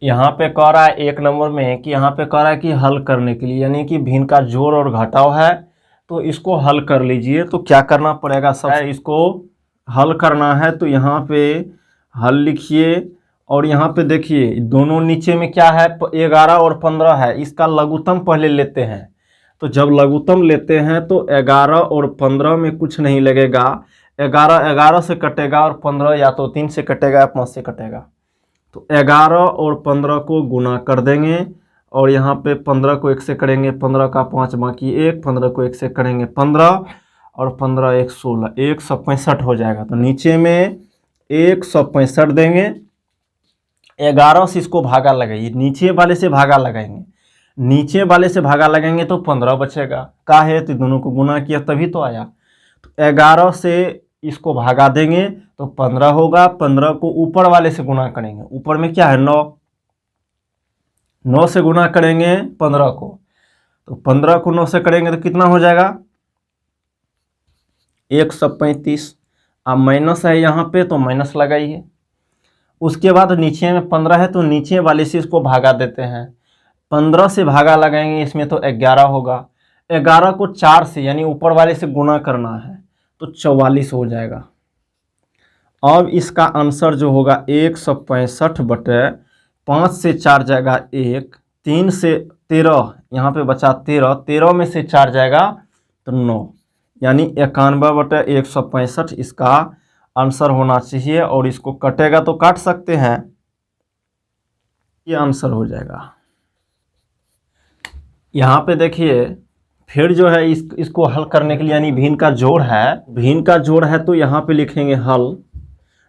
यहाँ पे कह रहा है 1 नंबर में कि यहाँ पे कह रहा है कि हल करने के लिए, यानी कि भिन्न का जोड़ और घटाव है, तो इसको हल कर लीजिए। तो क्या करना पड़ेगा, सब इसको हल करना है। तो यहाँ पे हल लिखिए और यहाँ पे देखिए दोनों नीचे में क्या है, 11 और 15 है। इसका लघुत्तम पहले लेते हैं। तो जब लघुत्तम लेते हैं तो 11 और 15 में कुछ नहीं लगेगा। 11 से कटेगा और 15 या तो 3 से कटेगा या 5 से कटेगा। तो 11 और 15 को गुना कर देंगे और यहाँ पे 15 को 1 से करेंगे, 15 का 5 बाकी 1, 15 को 1 से करेंगे 15 और 15 1 16, 165 हो जाएगा। तो नीचे में 165 देंगे। 11 से इसको भागा लगाइए, नीचे वाले से भागा लगाएंगे, नीचे वाले से भागा लगाएंगे तो 15 बचेगा। का है तो दोनों को गुना किया तभी तो आया। तो 11 से इसको भागा देंगे तो 15 होगा। 15 को ऊपर वाले से गुना करेंगे, ऊपर में क्या है 9, 9 से गुना करेंगे 15 को। तो 15 को 9 से करेंगे तो कितना हो जाएगा 135। अब माइनस है यहाँ पे तो माइनस लगाइए। उसके बाद नीचे में 15 है तो नीचे वाले से इसको भागा देते हैं। 15 से भागा लगाएंगे इसमें तो 11 होगा। 11 को 4 से यानी ऊपर वाले से गुना करना है तो 44 हो जाएगा। अब इसका आंसर जो होगा 165/5 से 4 जाएगा 1, 3 से 13, यहाँ पे बचा 13, 13 में से 4 जाएगा तो 9, यानी 91/165 इसका आंसर होना चाहिए। और इसको कटेगा तो काट सकते हैं, ये आंसर हो जाएगा। यहाँ पे देखिए फिर जो है इसको हल करने के लिए, यानी भिन्न का जोड़ है, भिन्न का जोड़ है तो यहाँ पे लिखेंगे हल।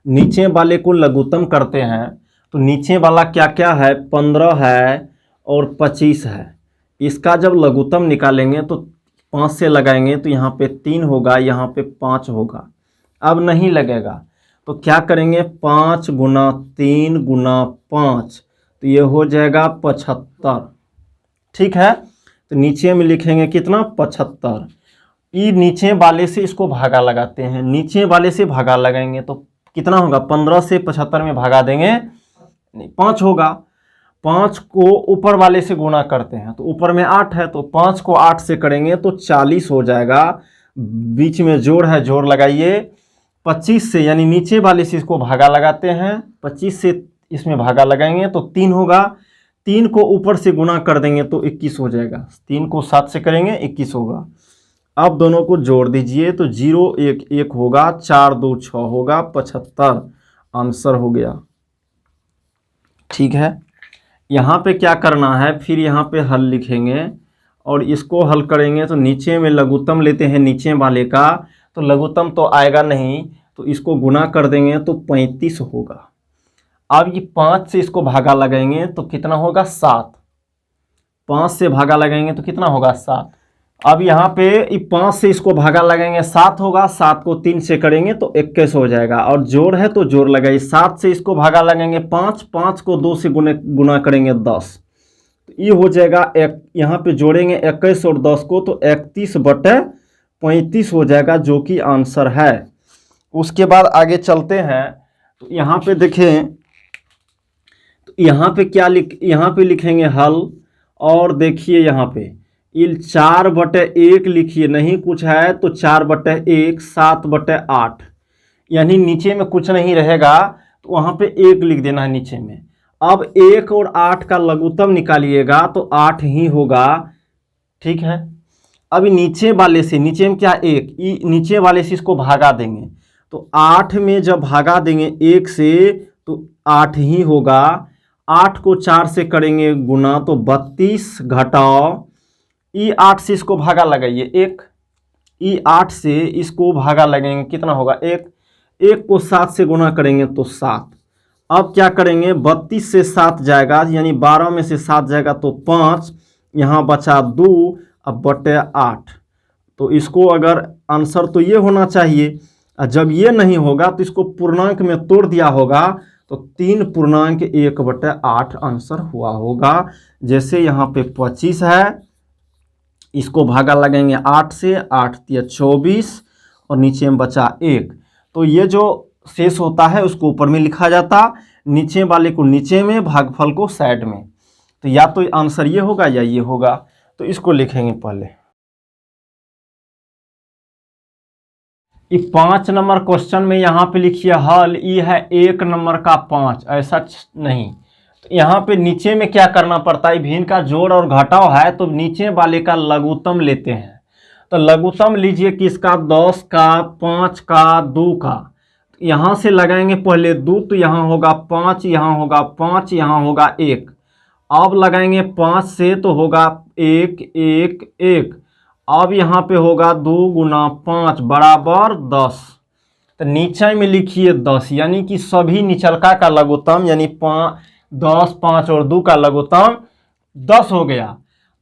नीचे वाले को लघुत्तम करते हैं तो नीचे वाला क्या क्या है, 15 है और 25 है। इसका जब लघुत्तम निकालेंगे तो 5 से लगाएंगे तो यहाँ पे 3 होगा, यहाँ पे 5 होगा। अब नहीं लगेगा तो क्या करेंगे 5 गुना 3 गुना 5, तो ये हो जाएगा 75। ठीक है, तो नीचे में लिखेंगे कितना 75। ये नीचे वाले से इसको भागा लगाते हैं, नीचे वाले से भागा लगाएंगे तो कितना होगा, 15 से 75 में भागा देंगे नहीं 5 होगा। 5 को ऊपर वाले से गुना करते हैं तो ऊपर में 8 है तो 5 को 8 से करेंगे तो 40 हो जाएगा। बीच में जोड़ है, जोड़ लगाइए। 25 से यानी नीचे वाले से इसको भागा लगाते हैं, 25 से इसमें भागा लगाएंगे तो 3 होगा। 3 को ऊपर से गुना कर देंगे तो 21 हो जाएगा। 3 को 7 से करेंगे 21 होगा। अब दोनों को जोड़ दीजिए तो 0 1 1 होगा, 4 2 6 होगा, 75 आंसर हो गया। ठीक है, यहाँ पे क्या करना है, फिर यहाँ पे हल लिखेंगे और इसको हल करेंगे तो नीचे में लघुत्तम लेते हैं नीचे वाले का, तो लघुत्तम तो आएगा नहीं तो इसको गुना कर देंगे तो 35 होगा। अब ये 5 से इसको भागा लगाएंगे तो कितना होगा 7, 5 से भागा लगाएंगे तो कितना होगा 7। अब यहाँ पे 5 से इसको भागा लगाएंगे 7 होगा, 7 को 3 से करेंगे तो 21 हो जाएगा। और जोड़ है तो जोड़ लगाइए, 7 से इसको भागा लगाएंगे 5, 5 को 2 से गुना करेंगे 10, तो ये हो जाएगा यहाँ पे जोड़ेंगे 21 और 10 को तो 31/35 हो जाएगा, जो कि आंसर है। उसके बाद आगे चलते हैं तो यहाँ पे देखें, तो यहाँ पे क्या यहाँ पे लिखेंगे हल। और देखिए यहाँ पे 4/1 लिखिए, नहीं कुछ है तो 4/1 7/8, यानी नीचे में कुछ नहीं रहेगा तो वहाँ पे 1 लिख देना है नीचे में। अब 1 और 8 का लघुत्तम निकालिएगा तो 8 ही होगा। ठीक है, अब नीचे वाले से, नीचे में क्या 1, नीचे वाले से इसको भागा देंगे तो 8 में जब भागा देंगे 1 से तो 8 ही होगा। 8 को 4 से करेंगे गुना तो 32 घटाओ 8 से इसको भागा लगाइए 1, 8 से इसको भागा लगाएंगे कितना होगा 1, 1 को 7 से गुना करेंगे तो 7। अब क्या करेंगे 32 से 7 जाएगा, यानी 12 में से 7 जाएगा तो 5, यहाँ बचा 2 अब बटे 8। तो इसको अगर आंसर तो ये होना चाहिए, जब ये नहीं होगा तो इसको पूर्णांक में तोड़ दिया होगा तो 3.1/8 आंसर हुआ होगा। जैसे यहाँ पे 25 है, इसको भागा लगेंगे 8 से, 8 × 24 और नीचे में बचा 1, तो ये जो शेष होता है उसको ऊपर में लिखा जाता, नीचे वाले को नीचे में, भागफल को साइड में। तो या तो आंसर ये होगा या ये होगा। तो इसको लिखेंगे पहले। ये 5 नंबर क्वेश्चन में यहाँ पे लिखिए हल, ये है 1 नंबर का 5, ऐसा नहीं। तो यहाँ पे नीचे में क्या करना पड़ता है, भिन्न का जोड़ और घटाव है तो नीचे वाले का लघुत्तम लेते हैं। तो लघुत्तम लीजिए किसका, 10 का, 5 का, 2 का। यहाँ से लगाएंगे पहले 2, तो यहाँ होगा 5, यहाँ होगा 5, यहाँ होगा 1। अब लगाएंगे 5 से तो होगा 1 1 1। अब यहाँ पे होगा 2 गुना 5 बराबर 10। तो नीचे में लिखिए 10, यानी कि सभी निचलका का लघुत्तम यानी 10, 5 और 2 का लघुत्तम 10 हो गया।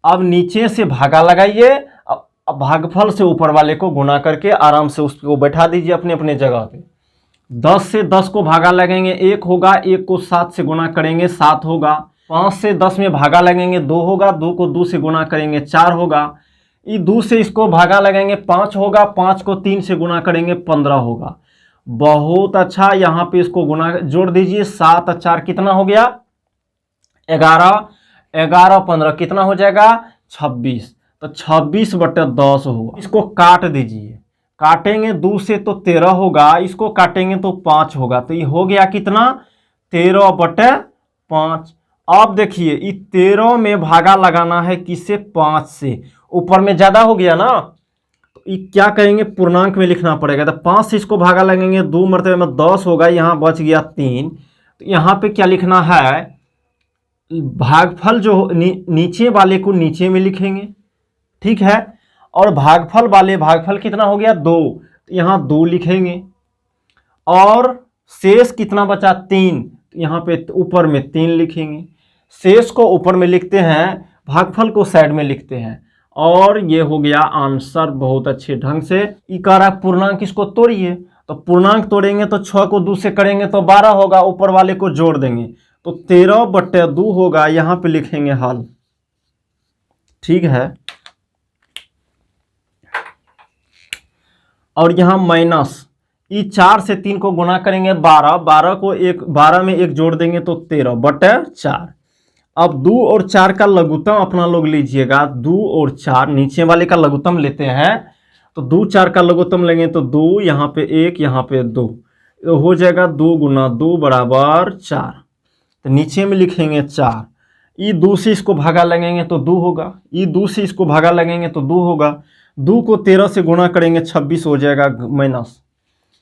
अब नीचे से भागा लगाइए, अब भागफल से ऊपर वाले को गुना करके आराम से उसको बैठा दीजिए अपने अपने जगह पे। 10 से 10 को भागा लगेंगे 1 होगा, 1 को 7 से गुना करेंगे 7 होगा। 5 से 10 में भागा लगेंगे 2 होगा, 2 को 2 से गुना करेंगे 4 होगा। ये 2 से इसको भागा लगेंगे 5 होगा, 5 को 3 से गुना करेंगे 15 होगा। बहुत अच्छा, यहाँ पे इसको गुना जोड़ दीजिए, 7 और 4 कितना हो गया, 11, 11 15 कितना हो जाएगा, 26। तो 26/10 हुआ। इसको काट दीजिए, काटेंगे 2 से तो 13 होगा, इसको काटेंगे तो 5 होगा। तो ये हो गया कितना, 13/5। अब देखिए ये 13 में भागा लगाना है किससे, 5 से। ऊपर में ज़्यादा हो गया ना, तो ये क्या करेंगे, पूर्णांक में लिखना पड़ेगा। तो 5 से इसको भागा लगेंगे 2 मरतबे में 10 होगा, यहाँ बच गया 3। तो यहाँ पे क्या लिखना है, भागफल जो नीचे वाले को नीचे में लिखेंगे, ठीक है। और भागफल वाले, भागफल कितना हो गया 2, तो यहाँ 2 लिखेंगे। और शेष कितना बचा 3, तो यहाँ पे ऊपर में 3 लिखेंगे। शेष को ऊपर में लिखते हैं, भागफल को साइड में लिखते हैं। और ये हो गया आंसर बहुत अच्छे ढंग से। इकारा पूर्णांक इसको तोड़िए, तो पूर्णांक तोड़ेंगे तो 6 को 2 से करेंगे तो 12 होगा, ऊपर वाले को जोड़ देंगे तो 13/2 होगा। यहाँ पे लिखेंगे हल, ठीक है। और यहाँ माइनस, ये 4 से 3 को गुना करेंगे 12, 12 को 12 में 1 जोड़ देंगे तो 13/4। अब 2 और 4 का लघुत्तम अपना लोग लीजिएगा, 2 और 4 नीचे वाले का लघुत्तम लेते हैं। तो 2 4 का लघुत्तम लेंगे तो 2, यहाँ पे 1, यहाँ पे 2, तो हो जाएगा 2 गुना 2 बराबर 4। तो नीचे में लिखेंगे 4। ये 2 से इसको भागा लगेंगे तो 2 होगा, ये 2 से इसको भागा लगेंगे तो 2 होगा। 2 को 13 से गुना करेंगे 26 हो जाएगा माइनस।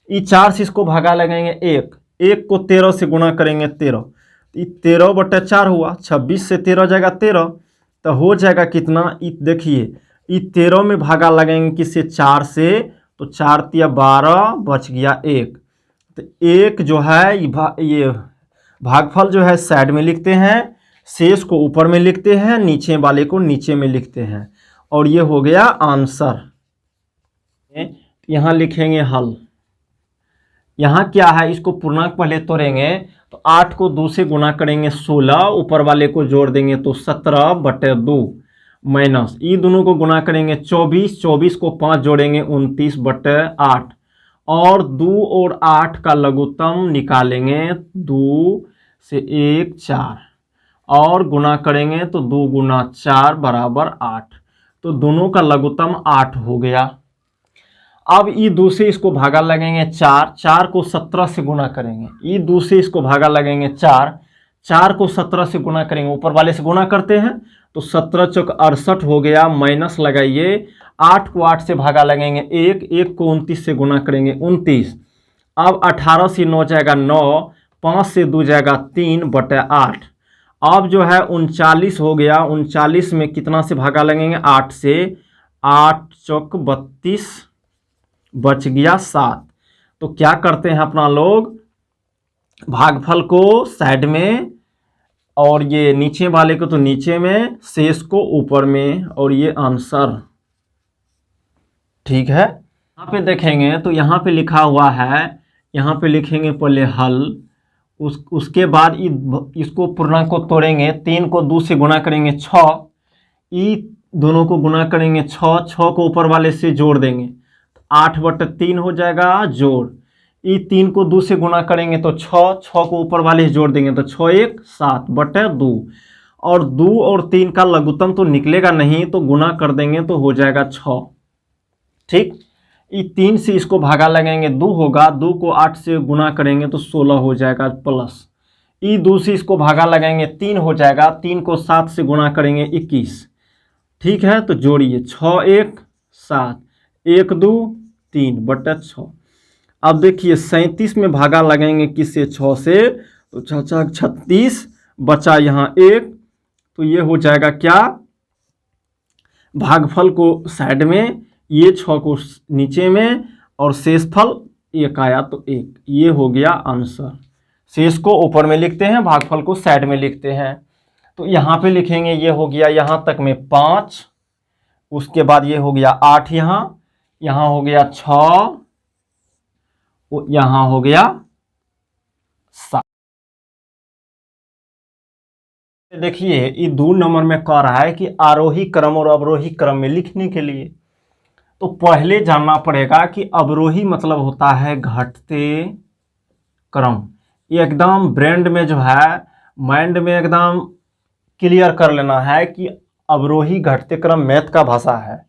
ये 4 से इसको भागा लगेंगे 1, 1 को 13 से गुना करेंगे 13, 13/4 हुआ। 26 से 13 जाएगा 13, तो हो जाएगा कितना, देखिए ये 13 में भागा लगेंगे किससे, 4 से, तो 4 तिया 12 बच गया 1। तो 1 जो है ये भागफल जो है साइड में लिखते हैं, शेष को ऊपर में लिखते हैं, नीचे वाले को नीचे में लिखते हैं। और ये हो गया आंसर। यहाँ लिखेंगे हल। यहाँ क्या है, इसको पूर्णांक पहले तोड़ेंगे तो 8 को 2 से गुना करेंगे 16, ऊपर वाले को जोड़ देंगे तो 17/2 माइनस, ये दोनों को गुना करेंगे 24, 24 को 5 जोड़ेंगे 29/8। और 2 और 8 का लघुत्तम निकालेंगे, 2 से 1 4, और गुना करेंगे तो 2 गुना 4 बराबर 8। तो दोनों का लघुत्तम 8 हो गया। अब ये 2 से इसको भागा लगेंगे 4, 4 को 17 से गुना करेंगे। ये 2 से इसको भागा लगेंगे 4, 4 को 17 से गुना करेंगे, ऊपर वाले से गुना करते हैं तो 17 चौक 68 हो गया। माइनस लगाइए, 8 को 8 से भागा लगेंगे 1, 1 को 29 से गुना करेंगे 29। अब 18 से 9 जाएगा 9, 5 से 2 जाएगा 3/8। अब जो है 39 हो गया। 39 में कितना से भागा लगेंगे, 8 से, 8 चौक 32 बच गया 7। तो क्या करते हैं अपना लोग, भागफल को साइड में और ये नीचे वाले को तो नीचे में, शेष को ऊपर में, और ये आंसर, ठीक है। यहाँ पे देखेंगे तो यहाँ पे लिखा हुआ है, यहाँ पे लिखेंगे पहले हल, उसके बाद इसको पूर्णांक को तोड़ेंगे, 3 को 2 से गुना करेंगे 6, ई दोनों को गुना करेंगे 6, 6 को ऊपर वाले से जोड़ देंगे 8/3 हो जाएगा जोड़। ये 3 को 2 से गुना करेंगे तो 6, 6 को ऊपर वाले से जोड़ देंगे तो 6 1 7 बटे 2, और 2 और 3 का लघुत्तम तो निकलेगा नहीं, तो गुना कर देंगे तो हो जाएगा 6। ठीक, ये 3 से इसको भागा लगाएंगे 2 होगा, 2 को 8 से गुना करेंगे तो 16 हो जाएगा प्लस, ये 2 से इसको भागा लगाएंगे 3 हो जाएगा, 3 को 7 से गुना करेंगे 21। ठीक है, तो जोड़िए 6 1 7 1 2 3 बटे 6। अब देखिए 37 में भागा लगाएंगे किससे, 6 से, तो 6 36 बचा यहाँ 1, तो ये हो जाएगा क्या, भागफल को साइड में, ये 6 को नीचे में, और शेषफल 1 आया तो 1, ये हो गया आंसर। शेष को ऊपर में लिखते हैं, भागफल को साइड में लिखते हैं। तो यहाँ पे लिखेंगे, ये हो गया यहाँ तक में 5, उसके बाद ये हो गया 8, यहाँ हो गया 6, यहाँ हो गया 7। देखिए ये 2 नंबर में कह रहा है कि आरोही क्रम और अवरोही क्रम में लिखने के लिए, तो पहले जानना पड़ेगा कि अवरोही मतलब होता है घटते क्रम। ये एकदम ब्रेन में जो है, माइंड में एकदम क्लियर कर लेना है कि अवरोही घटते क्रम मैथ का भाषा है।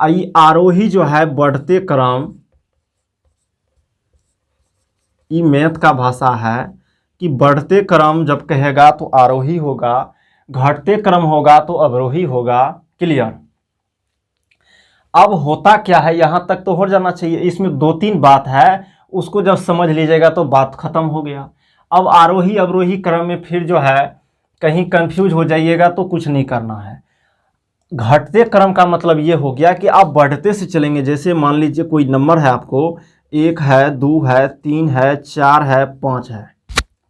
ये आरोही जो है बढ़ते क्रम, ये मैथ का भाषा है कि बढ़ते क्रम जब कहेगा तो आरोही होगा, घटते क्रम होगा तो अवरोही होगा। क्लियर। अब होता क्या है, यहाँ तक तो हो जाना चाहिए। इसमें 2-3 बात है, उसको जब समझ लीजिएगा तो बात खत्म हो गया। अब आरोही अवरोही क्रम में फिर जो है कहीं कंफ्यूज हो जाइएगा तो कुछ नहीं करना है। घटते क्रम का मतलब ये हो गया कि आप बढ़ते से चलेंगे। जैसे मान लीजिए कोई नंबर है, आपको 1 है 2 है 3 है 4 है 5 है,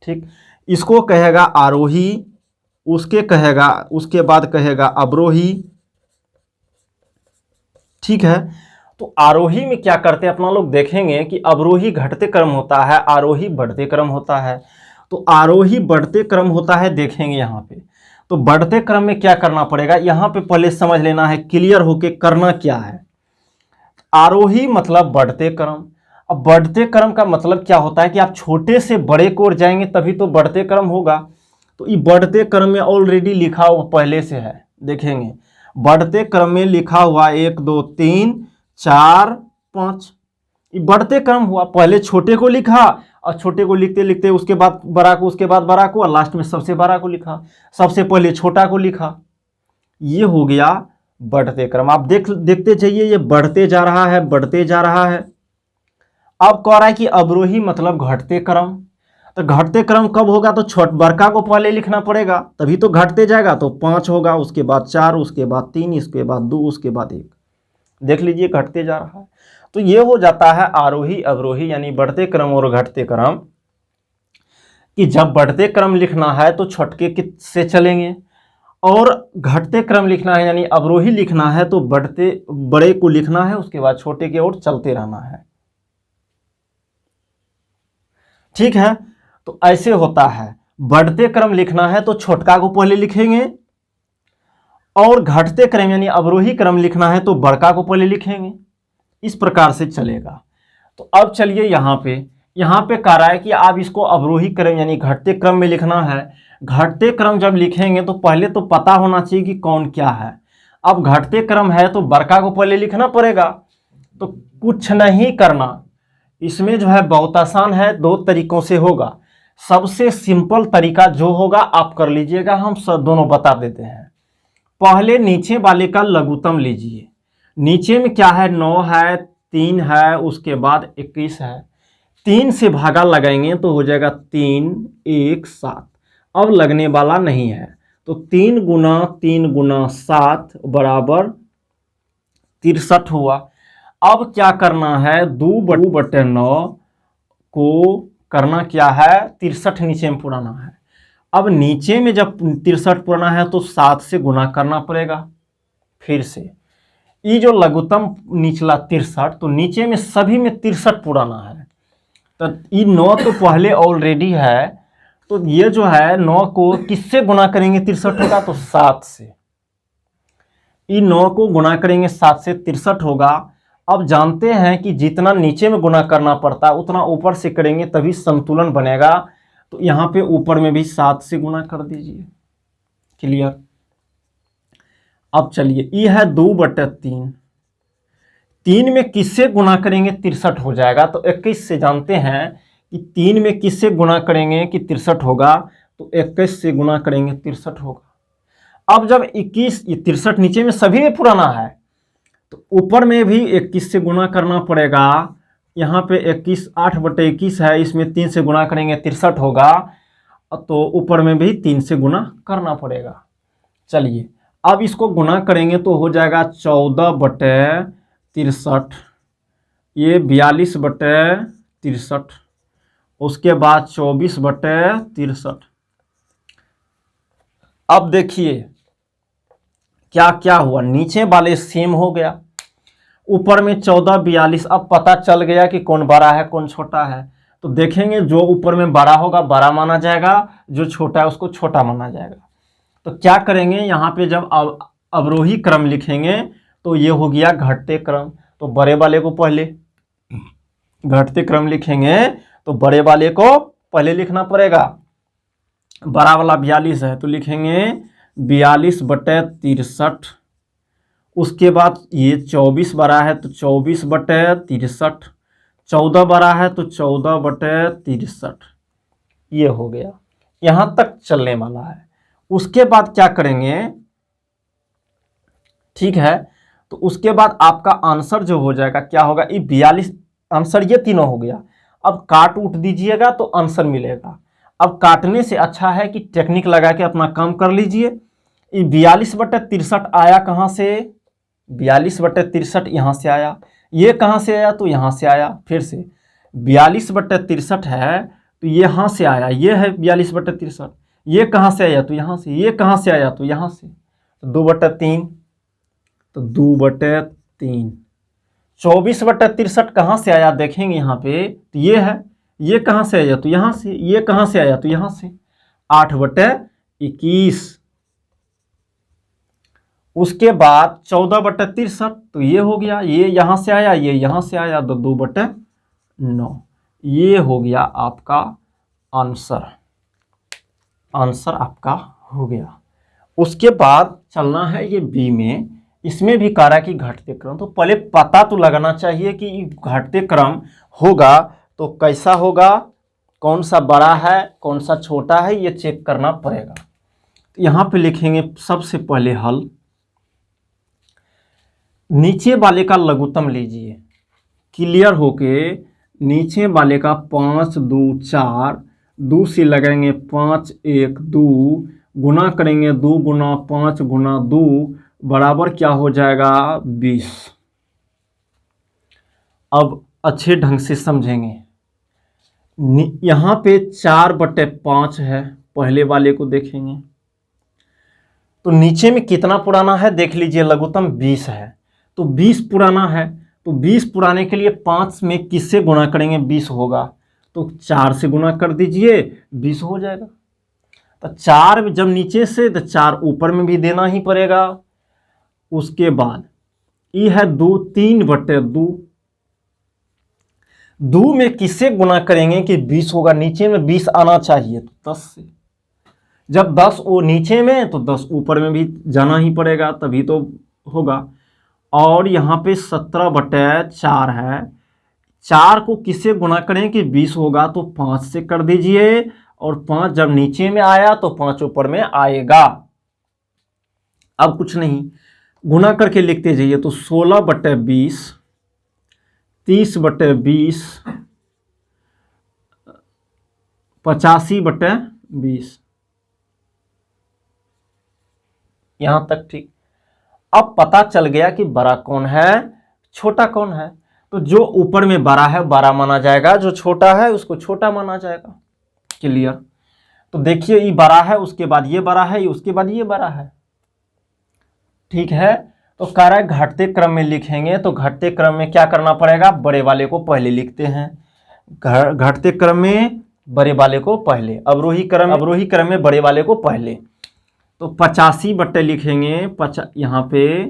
ठीक, इसको कहेगा आरोही, उसके बाद कहेगा अवरोही। ठीक है, तो आरोही में क्या करते हैं अपना लोग देखेंगे कि अवरोही घटते क्रम होता है, आरोही बढ़ते क्रम होता है। तो आरोही बढ़ते क्रम होता है, देखेंगे यहाँ पे। तो बढ़ते क्रम में क्या करना पड़ेगा, यहाँ पे पहले समझ लेना है, क्लियर होके करना क्या है। आरोही मतलब बढ़ते क्रम। अब बढ़ते क्रम का मतलब क्या होता है कि आप छोटे से बड़े की ओर जाएंगे तभी तो बढ़ते क्रम होगा। तो ये बढ़ते क्रम में ऑलरेडी लिखा हुआ पहले से है, देखेंगे बढ़ते क्रम में लिखा हुआ 1 2 3 4 5, ये बढ़ते क्रम हुआ। पहले छोटे को लिखा और छोटे को लिखते लिखते उसके बाद बड़ा को, उसके बाद बड़ा को, और लास्ट में सबसे बड़ा को लिखा। सबसे पहले छोटा को लिखा, ये हो गया बढ़ते क्रम। आप देखते जाइए, ये बढ़ते जा रहा है, बढ़ते जा रहा है। अब कह रहा है कि अवरोही मतलब घटते क्रम। तो घटते क्रम कब होगा, तो बड़का को पहले लिखना पड़ेगा तभी तो घटते जाएगा। तो 5 होगा, उसके बाद 4, उसके बाद 3, उसके बाद 2, उसके बाद 1। देख लीजिए घटते जा रहा है। तो ये हो जाता है आरोही अवरोही, यानी बढ़ते क्रम और घटते क्रम। कि जब बढ़ते क्रम लिखना है तो छोटके से चलेंगे, और घटते क्रम लिखना है यानी अवरोही लिखना है तो बड़े को लिखना है, उसके बाद छोटे की ओर चलते रहना है। ठीक है, तो ऐसे होता है। बढ़ते क्रम लिखना है तो छोटका को पहले लिखेंगे, और घटते क्रम यानी अवरोही क्रम लिखना है तो बड़का को पहले लिखेंगे। इस प्रकार से चलेगा। तो अब चलिए यहाँ पे कह रहा है कि आप इसको अवरोही क्रम यानी घटते क्रम में लिखना है। घटते क्रम जब लिखेंगे तो पहले तो पता होना चाहिए कि कौन क्या है। अब घटते क्रम है तो बड़का को पहले लिखना पड़ेगा। तो कुछ नहीं करना, इसमें जो है बहुत आसान है, 2 तरीकों से होगा। सबसे सिंपल तरीका जो होगा आप कर लीजिएगा, हम सब दोनों बता देते हैं। पहले नीचे वाले का लघुत्तम लीजिए। नीचे में क्या है, 9 है 3 है, उसके बाद 21 है। 3 से भागा लगाएंगे तो हो जाएगा 3 1 7। अब लगने वाला नहीं है, तो 3 गुना 7 बराबर 63 हुआ। अब क्या करना है, 2/9 को करना क्या है, 63 नीचे में पुराना है। अब नीचे में जब 63 पुराना है तो 7 से गुना करना पड़ेगा। फिर से ये जो लघुत्तम निचला 63, तो नीचे में सभी में 63 पुराना है। तो ये 9 तो पहले ऑलरेडी है, तो ये जो है 9 को किससे गुना करेंगे 63 होगा, तो 7 से। ये 9 को गुना करेंगे 7 से 63 होगा। अब जानते हैं कि जितना नीचे में गुना करना पड़ता है उतना ऊपर से करेंगे तभी संतुलन बनेगा। तो यहाँ पे ऊपर में भी 7 से गुना कर दीजिए। क्लियर। अब चलिए ये है 2/3, 3 में किससे गुना करेंगे 63 हो जाएगा। तो 21 से जानते हैं कि 3 में किससे गुना करेंगे कि 63 होगा, तो 21 से गुना करेंगे 63 होगा। अब जब 21 ये 63 नीचे में सभी में पुराना है तो ऊपर में भी 21 से गुना करना पड़ेगा। यहाँ पे 21 8/21 है, इसमें 3 से गुना करेंगे 63 होगा, तो ऊपर में भी 3 से गुना करना पड़ेगा। चलिए अब इसको गुना करेंगे तो हो जाएगा 14/63, ये 42/63, उसके बाद 24/63। अब देखिए क्या क्या हुआ, नीचे वाले सेम हो गया, ऊपर में 14 42। अब पता चल गया कि कौन बड़ा है कौन छोटा है। तो देखेंगे जो ऊपर में बड़ा होगा बड़ा माना जाएगा, जो छोटा है उसको छोटा माना जाएगा। तो क्या करेंगे यहाँ पे जब अवरोही क्रम लिखेंगे तो ये हो गया घटते क्रम। तो बड़े वाले को पहले घटते क्रम लिखेंगे तो बड़े वाले को पहले लिखना पड़ेगा। बड़ा वाला 42 है तो लिखेंगे 42/63। उसके बाद ये 24 बड़ा है तो 24/63, 14 बड़ा है तो 14/63। ये हो गया, यहाँ तक चलने वाला है। उसके बाद क्या करेंगे, ठीक है, तो उसके बाद आपका आंसर जो हो जाएगा क्या होगा, ये 42 आंसर ये तीनों हो गया। अब काट उठ दीजिएगा तो आंसर मिलेगा। अब काटने से अच्छा है कि टेक्निक लगा के अपना काम कर लीजिए। ये 42/63 आया कहाँ से, 42/63 यहाँ से आया। ये कहाँ से आया, तो यहाँ से आया। फिर से 42/63 है तो ये यहाँ से आया, ये है 42/63। ये कहाँ से आया, तो यहाँ से। ये कहाँ से आया, तो यहाँ से। तो 2/3, तो 2/3। 24/63 कहाँ से आया देखेंगे यहाँ पे, तो ये है। ये कहाँ से आया, तो यहाँ से। ये कहाँ से आया, तो यहाँ से। 8/21। उसके बाद 14/63, तो ये हो गया। ये यहाँ से आया, ये यहाँ से आया, तो 2/9। ये हो गया आपका आंसर। आंसर आपका हो गया। उसके बाद चलना है ये बी में। इसमें भी कह रहा है कि घटते क्रम, तो पहले पता तो लगाना चाहिए कि घटते क्रम होगा तो कैसा होगा, कौन सा बड़ा है कौन सा छोटा है, ये चेक करना पड़ेगा। तो यहाँ पे लिखेंगे सबसे पहले हल। नीचे वाले का लघुत्तम लीजिए, क्लियर होके नीचे वाले का 5 2 4, 2 से लगाएंगे 5 1 2, गुना करेंगे 2 गुना 5 गुना 2 बराबर क्या हो जाएगा 20। अब अच्छे ढंग से समझेंगे। यहाँ पे 4/5 है, पहले वाले को देखेंगे तो नीचे में कितना पुराना है देख लीजिए, लघुत्तम 20 है तो 20 पुराना है। तो 20 पुराने के लिए 5 में किससे गुणा करेंगे 20 होगा, तो 4 से गुणा कर दीजिए 20 हो जाएगा। तो 4 जब नीचे से तो 4 ऊपर में भी देना ही पड़ेगा। उसके बाद ये है 2 3/2, 2 में किससे गुणा करेंगे कि 20 होगा, नीचे में 20 आना चाहिए तो 10 से। जब 10 वो नीचे में तो 10 ऊपर में भी जाना ही पड़ेगा तभी तो होगा। और यहाँ पे 17/4 है, 4 को किससे गुणा करें कि 20 होगा, तो 5 से कर दीजिए। और 5 जब नीचे में आया तो 5 ऊपर में आएगा। अब कुछ नहीं, गुणा करके लिखते जाइए तो 16/20, 30/20, 85/20। यहां तक ठीक। अब पता चल गया कि बड़ा कौन है छोटा कौन है। तो जो ऊपर में बड़ा है बड़ा माना जाएगा, जो छोटा है उसको छोटा माना जाएगा। क्लियर। तो देखिए ये बड़ा है, उसके बाद ये बड़ा है, उसके बाद ये बड़ा है। ठीक है। तो कह रहा है घटते क्रम में लिखेंगे, तो घटते क्रम में क्या करना पड़ेगा, बड़े वाले को पहले लिखते हैं। घटते क्रम में बड़े वाले को पहले, अवरोही क्रम में बड़े वाले को पहले। तो 85 लिखेंगे, यहाँ पे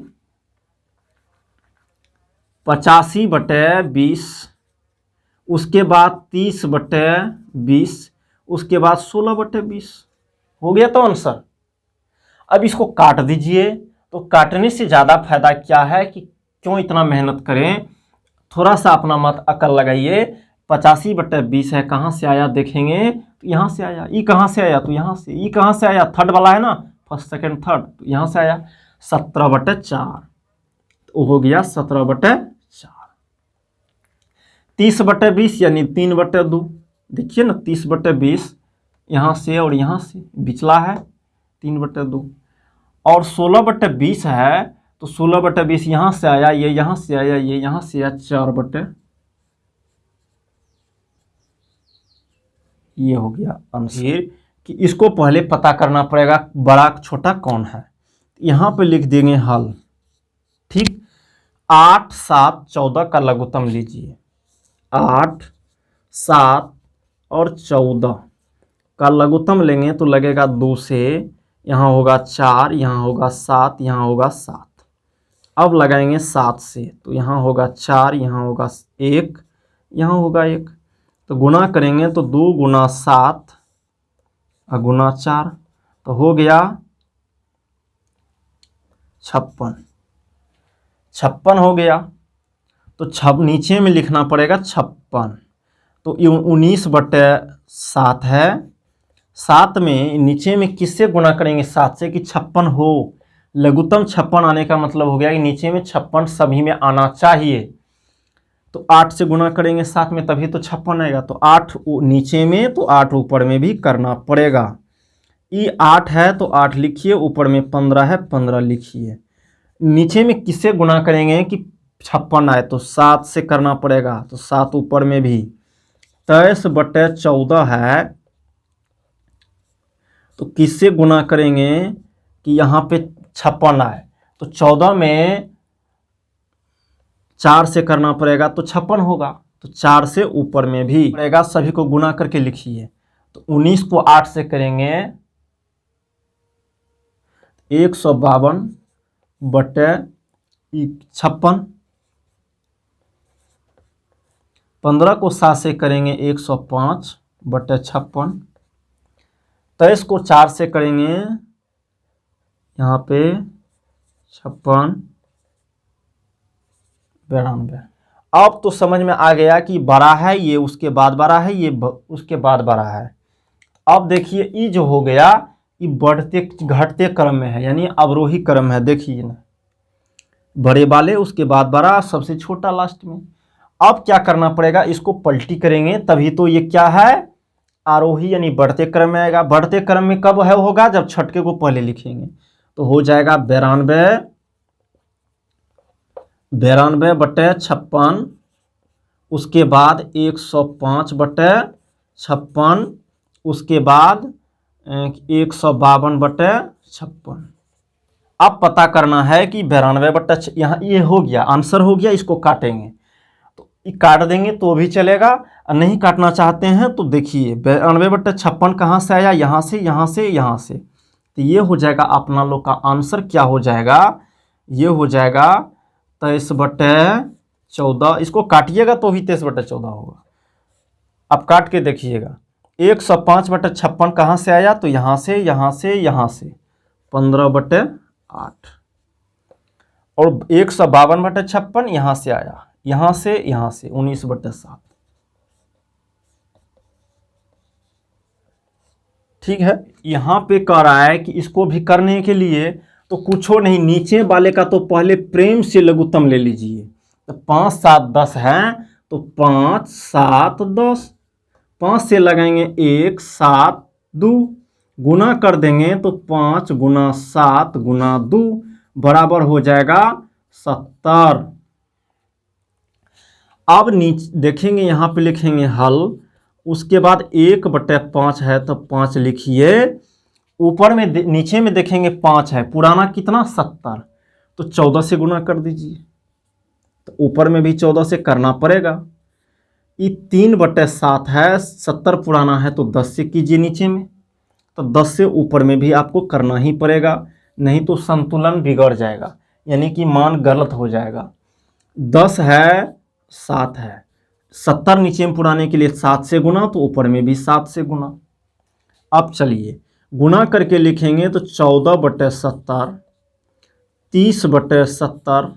85/20, उसके बाद 30/20, उसके बाद 16/20 हो गया तो आंसर। अब इसको काट दीजिए। तो काटने से ज़्यादा फायदा क्या है कि क्यों इतना मेहनत करें, थोड़ा सा अपना मत अकल लगाइए। 85/20 है, कहाँ से आया देखेंगे तो यहाँ से आया। ई कहाँ से आया तो यहाँ से। ई कहाँ से आया, थर्ड वाला है ना, फर्स्ट सेकंड थर्ड, तो यहाँ से आया 17/4, तो हो गया 17/4। 30/20 यानी 3/2। देखिए ना 30/20 यहाँ से और यहाँ से बिचला है 3/2। और 16/20 है तो 16/20 यहाँ से आया, ये यहाँ से आया, ये यहाँ से आया 4/। ये हो गया आंसर। कि इसको पहले पता करना पड़ेगा बड़ा छोटा कौन है। यहाँ पे लिख देंगे हल। ठीक, 8, 7, 14 का लघुत्तम लीजिए। 8, 7 और 14 का लघुत्तम लेंगे तो लगेगा 2 से, यहाँ होगा 4, यहाँ होगा 7, यहाँ होगा 7। अब लगाएंगे 7 से तो यहाँ होगा 4, यहाँ होगा 1, यहाँ होगा 1। तो गुना करेंगे तो 2 × 7 और गुना 4 तो हो गया 56। 56 हो गया। तो नीचे में लिखना पड़ेगा 56। तो ये 19/7 है। 7 में नीचे में किससे गुना करेंगे 7 से कि 56 हो। लघुत्तम 56 आने का मतलब हो गया कि नीचे में 56 सभी में आना चाहिए। तो 8 से गुना करेंगे 7 में तभी तो 56 आएगा। तो 8 नीचे में तो 8 ऊपर में भी करना पड़ेगा। ये 8 है तो 8 लिखिए, ऊपर में 15 है 15 लिखिए। नीचे में किससे गुना करेंगे कि 56 आए तो 7 से करना पड़ेगा। तो 7 ऊपर में भी 23/14 है तो किससे गुना करेंगे कि यहाँ पे 56 आए। तो 14 में 4 से करना पड़ेगा तो 56 होगा। तो 4 से ऊपर में भी पड़ेगा। सभी को गुना करके लिखिए। तो 19 को 8 से करेंगे 152/56। 15 को 7 से करेंगे 105/56। 23 को 4 से करेंगे यहाँ पे 56 92। अब तो समझ में आ गया कि बड़ा है ये, उसके बाद बड़ा है ये, उसके बाद बड़ा है। अब देखिए ये जो हो गया ये बढ़ते घटते क्रम में है, यानी अवरोही क्रम है। देखिए ना, बड़े वाले, उसके बाद बड़ा, सबसे छोटा लास्ट में। अब क्या करना पड़ेगा, इसको पलटी करेंगे तभी तो ये क्या है, आरोही यानी बढ़ते क्रम में आएगा। बढ़ते क्रम में कब है होगा, जब छठके को पहले लिखेंगे। तो हो जाएगा 92/56। उसके बाद 105/56। उसके बाद 152/56। अब पता करना है कि 92 यहाँ ये हो गया, आंसर हो गया। इसको काटेंगे तो ये काट देंगे तो भी चलेगा, और नहीं काटना चाहते हैं तो देखिए 92/56 कहाँ से आया, यहाँ से, यहाँ से, यहाँ से। तो ये हो जाएगा अपना लोग का आंसर। क्या हो जाएगा, ये हो जाएगा 23/14। इसको काटिएगा तो भी 23/14 होगा। अब काट के देखिएगा 105/56 कहाँ से आया, तो यहाँ से, यहाँ से, यहाँ से 15/8। और 152/56 यहाँ से आया, यहाँ से, यहाँ से 19/7। ठीक है। यहाँ पे कह रहा है कि इसको भी करने के लिए तो कुछ हो नहीं, नीचे वाले का तो पहले प्रेम से लघुत्तम ले लीजिए। तो 5, 7, 10 है तो 5, 7, 10। 5 से लगाएंगे 1, 7, 2। गुना कर देंगे तो 5 × 7 × 2 बराबर हो जाएगा 70। अब नीचे देखेंगे, यहाँ पे लिखेंगे हल। उसके बाद 1/5 है तो 5 लिखिए। ऊपर में नीचे में देखेंगे 5 है, पुराना कितना 70, तो 14 से गुना कर दीजिए। तो ऊपर में भी 14 से करना पड़ेगा। ये 3/7 है, 70 पुराना है तो 10 से कीजिए नीचे में। तो 10 से ऊपर में भी आपको करना ही पड़ेगा, नहीं तो संतुलन बिगड़ जाएगा, यानी कि मान गलत हो जाएगा। 10 है 7 है, 70 नीचे में पुराने के लिए 7 से गुना, तो ऊपर में भी 7 से गुना। अब चलिए गुना करके लिखेंगे तो 14/70, 30/70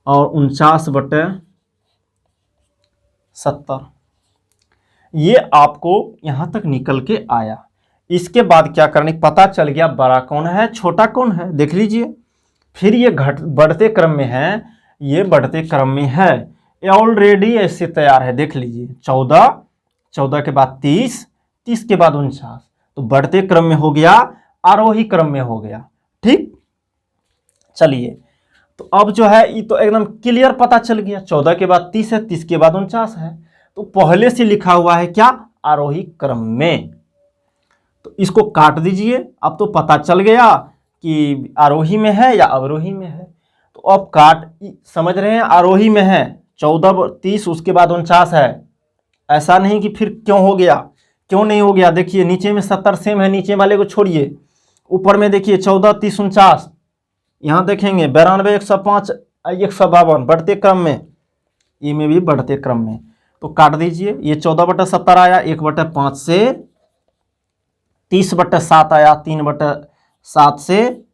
और 49/70। ये आपको यहां तक निकल के आया। इसके बाद क्या करने, पता चल गया बड़ा कौन है छोटा कौन है, देख लीजिए। फिर ये बढ़ते क्रम में है, ये बढ़ते क्रम में है, ये ऑलरेडी ऐसे तैयार है, देख लीजिए। 14, 14 के बाद 30, 30 के बाद 49, तो बढ़ते क्रम में हो गया, आरोही क्रम में हो गया। ठीक, चलिए तो अब जो है ये तो एकदम क्लियर पता चल गया, 14 के बाद 30 है, 30 के बाद 49 है, तो पहले से लिखा हुआ है क्या, आरोही क्रम में। तो इसको काट दीजिए, अब तो पता चल गया कि आरोही में है या अवरोही में है। तो अब काट, समझ रहे हैं, आरोही में है 14, 30, उसके बाद 49 है। ऐसा नहीं कि फिर क्यों हो गया, क्यों नहीं हो गया, देखिए नीचे में 70 सेम है, नीचे वाले को छोड़िए, ऊपर में देखिए 14, 30, 49, यहाँ देखेंगे 92, 105, 152, बढ़ते क्रम में, ये में भी बढ़ते क्रम में। तो काट दीजिए, ये 14/70 आया 1/5 से, 30/7 आया 3/7 से,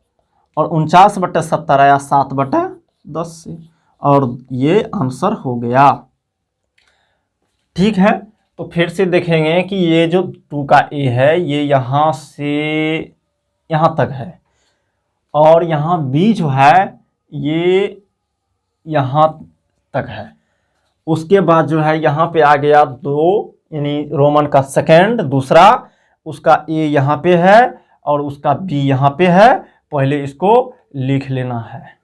और 49/70 आया 7/10 से, और ये आंसर हो गया। ठीक है, तो फिर से देखेंगे कि ये जो 2 का ए है ये यहाँ से यहाँ तक है, और यहाँ बी जो है ये यहाँ तक है। उसके बाद जो है यहाँ पे आ गया 2, यानी रोमन का सेकेंड दूसरा, उसका ए यहाँ पे है और उसका बी यहाँ पे है, पहले इसको लिख लेना है।